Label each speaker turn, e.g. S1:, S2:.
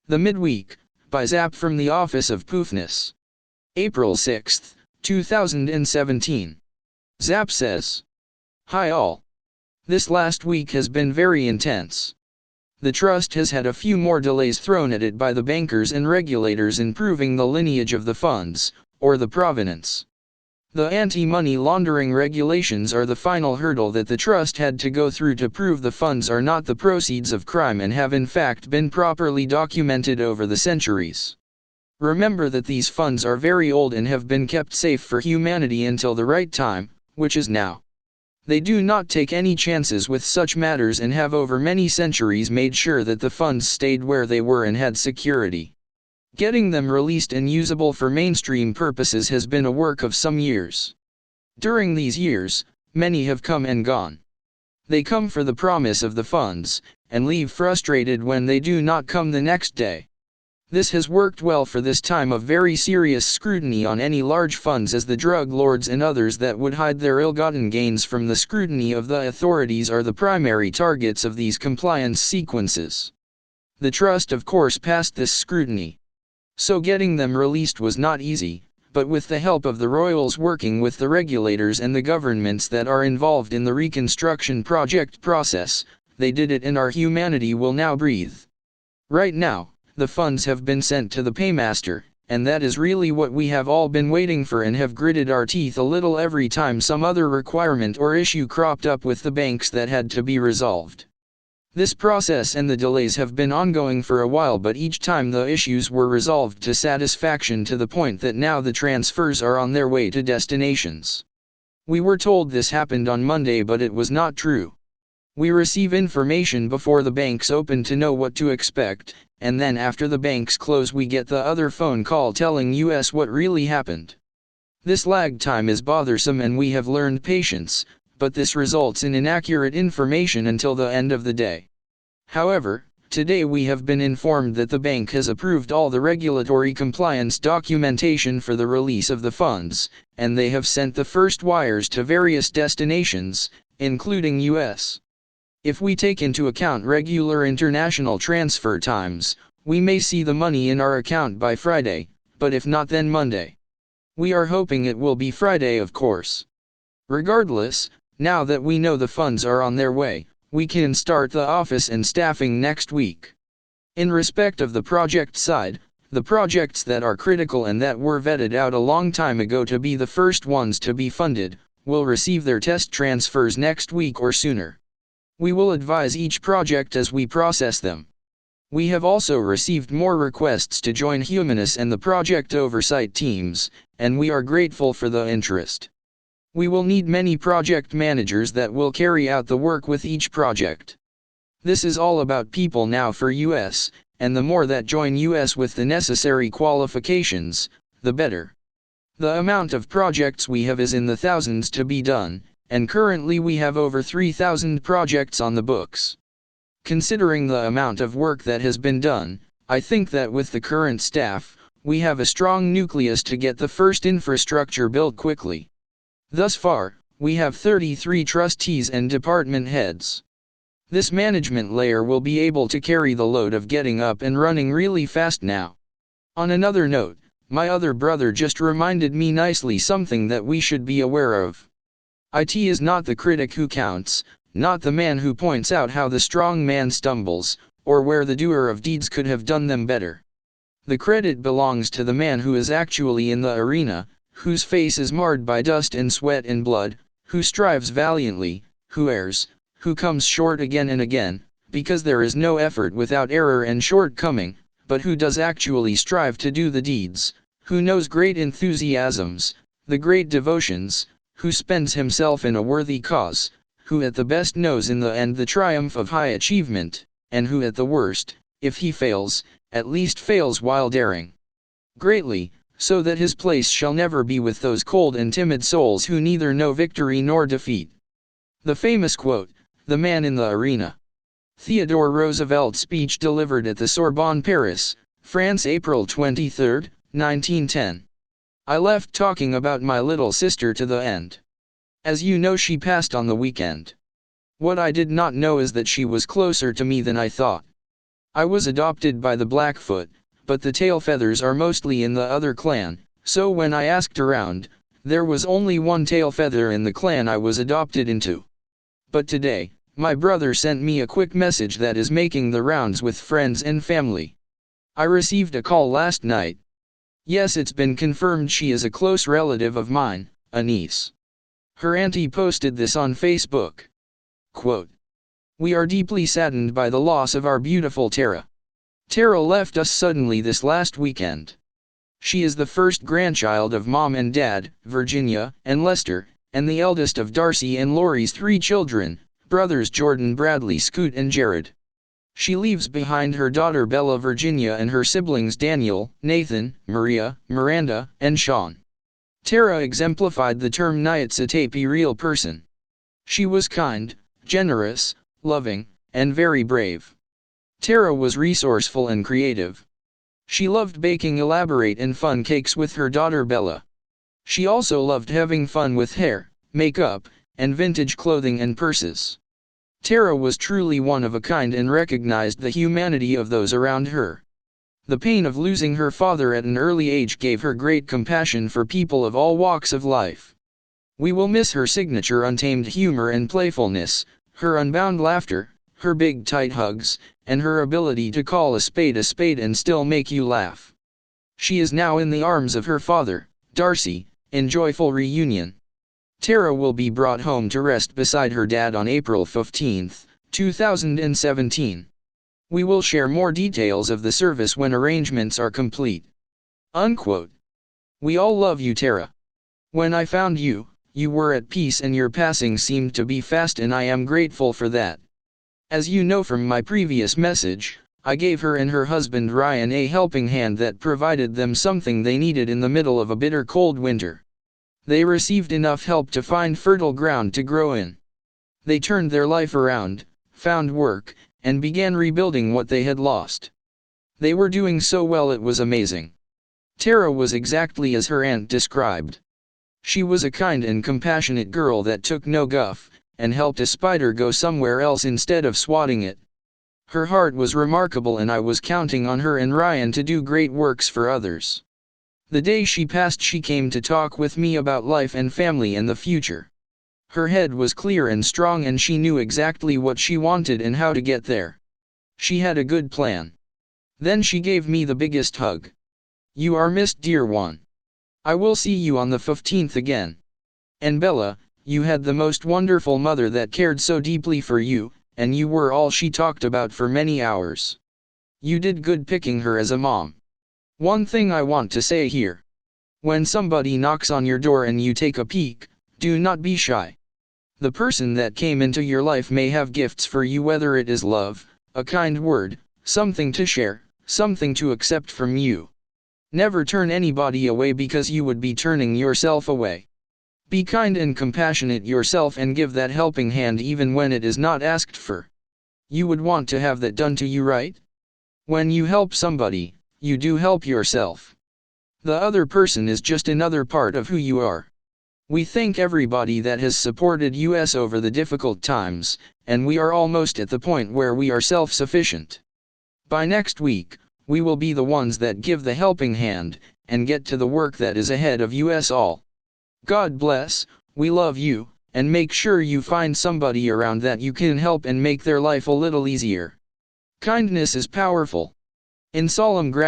S1: The Midweek, by ZAP from the Office of Poofness. April 6, 2017. ZAP says, "Hi all. This last week has been very intense. The trust has had a few more delays thrown at it by the bankers and regulators in proving the lineage of the funds, or the provenance. The anti-money laundering regulations are the final hurdle that the trust had to go through to prove the funds are not the proceeds of crime and have in fact been properly documented over the centuries. Remember that these funds are very old and have been kept safe for humanity until the right time, which is now. They do not take any chances with such matters and have over many centuries made sure that the funds stayed where they were and had security. Getting them released and usable for mainstream purposes has been a work of some years. During these years, many have come and gone. They come for the promise of the funds, and leave frustrated when they do not come the next day. This has worked well for this time of very serious scrutiny on any large funds, as the drug lords and others that would hide their ill-gotten gains from the scrutiny of the authorities are the primary targets of these compliance sequences. The trust of course passed this scrutiny. So getting them released was not easy, but with the help of the royals working with the regulators and the governments that are involved in the reconstruction project process, they did it and our humanity will now breathe. Right now, the funds have been sent to the paymaster, and that is really what we have all been waiting for and have gritted our teeth a little every time some other requirement or issue cropped up with the banks that had to be resolved. This process and the delays have been ongoing for a while, but each time the issues were resolved to satisfaction, to the point that now the transfers are on their way to destinations. We were told this happened on Monday, but it was not true. We receive information before the banks open to know what to expect, and then after the banks close we get the other phone call telling us what really happened. This lag time is bothersome and we have learned patience, but this results in inaccurate information until the end of the day. However, today we have been informed that the bank has approved all the regulatory compliance documentation for the release of the funds, and they have sent the first wires to various destinations, including US. If we take into account regular international transfer times, we may see the money in our account by Friday, but if not then Monday. We are hoping it will be Friday, of course. Regardless, now that we know the funds are on their way, we can start the office and staffing next week. In respect of the project side, the projects that are critical and that were vetted out a long time ago to be the first ones to be funded, will receive their test transfers next week or sooner. We will advise each project as we process them. We have also received more requests to join Humanus and the project oversight teams, and we are grateful for the interest. We will need many project managers that will carry out the work with each project. This is all about people now for US, and the more that join US with the necessary qualifications, the better. The amount of projects we have is in the thousands to be done, and currently we have over 3,000 projects on the books. Considering the amount of work that has been done, I think that with the current staff, we have a strong nucleus to get the first infrastructure built quickly. Thus far, we have 33 trustees and department heads. This management layer will be able to carry the load of getting up and running really fast now. On another note, my other brother just reminded me nicely something that we should be aware of. It is not the critic who counts, not the man who points out how the strong man stumbles, or where the doer of deeds could have done them better. The credit belongs to the man who is actually in the arena, whose face is marred by dust and sweat and blood, who strives valiantly, who errs, who comes short again and again, because there is no effort without error and shortcoming, but who does actually strive to do the deeds, who knows great enthusiasms, the great devotions, who spends himself in a worthy cause, who at the best knows in the end the triumph of high achievement, and who at the worst, if he fails, at least fails while daring greatly, so that his place shall never be with those cold and timid souls who neither know victory nor defeat. The famous quote, "The man in the arena." Theodore Roosevelt speech delivered at the Sorbonne, Paris, France, April 23, 1910. I left talking about my little sister to the end. As you know, she passed on the weekend. What I did not know is that she was closer to me than I thought. I was adopted by the Blackfoot, but the tail feathers are mostly in the other clan, so when I asked around, there was only one tail feather in the clan I was adopted into. But today, my brother sent me a quick message that is making the rounds with friends and family. I received a call last night. Yes, it's been confirmed she is a close relative of mine, a niece. Her auntie posted this on Facebook. Quote, "We are deeply saddened by the loss of our beautiful Tara. Tara left us suddenly this last weekend. She is the first grandchild of Mom and Dad, Virginia and Lester, and the eldest of Darcy and Lori's 3 children, brothers Jordan, Bradley, Scoot and Jared. She leaves behind her daughter Bella, Virginia, and her siblings Daniel, Nathan, Maria, Miranda, and Sean. Tara exemplified the term ZAP, real person. She was kind, generous, loving, and very brave. Tara was resourceful and creative. She loved baking elaborate and fun cakes with her daughter Bella. She also loved having fun with hair, makeup, and vintage clothing and purses. Tara was truly one of a kind and recognized the humanity of those around her. The pain of losing her father at an early age gave her great compassion for people of all walks of life. We will miss her signature untamed humor and playfulness, her unbound laughter, her big tight hugs, and her ability to call a spade and still make you laugh. She is now in the arms of her father, Darcy, in joyful reunion. Tara will be brought home to rest beside her dad on April 15, 2017. We will share more details of the service when arrangements are complete." Unquote. "We all love you, Tara. When I found you, you were at peace and your passing seemed to be fast, and I am grateful for that. As you know from my previous message, I gave her and her husband Ryan a helping hand that provided them something they needed in the middle of a bitter cold winter. They received enough help to find fertile ground to grow in. They turned their life around, found work, and began rebuilding what they had lost. They were doing so well it was amazing." Tara was exactly as her aunt described. She was a kind and compassionate girl that took no guff, and helped a spider go somewhere else instead of swatting it. Her heart was remarkable, and I was counting on her and Ryan to do great works for others. The day she passed, she came to talk with me about life and family and the future. Her head was clear and strong, and she knew exactly what she wanted and how to get there. She had a good plan. Then she gave me the biggest hug. "You are missed, dear one. I will see you on the 15th again. And Bella, you had the most wonderful mother that cared so deeply for you, and you were all she talked about for many hours. You did good picking her as a mom. One thing I want to say here. When somebody knocks on your door and you take a peek, do not be shy. The person that came into your life may have gifts for you, whether it is love, a kind word, something to share, something to accept from you. Never turn anybody away, because you would be turning yourself away. Be kind and compassionate yourself and give that helping hand even when it is not asked for. You would want to have that done to you, right? When you help somebody, you do help yourself. The other person is just another part of who you are. We thank everybody that has supported us over the difficult times, and we are almost at the point where we are self-sufficient. By next week, we will be the ones that give the helping hand, and get to the work that is ahead of us all. God bless, we love you, and make sure you find somebody around that you can help and make their life a little easier. Kindness is powerful. In solemn gratitude.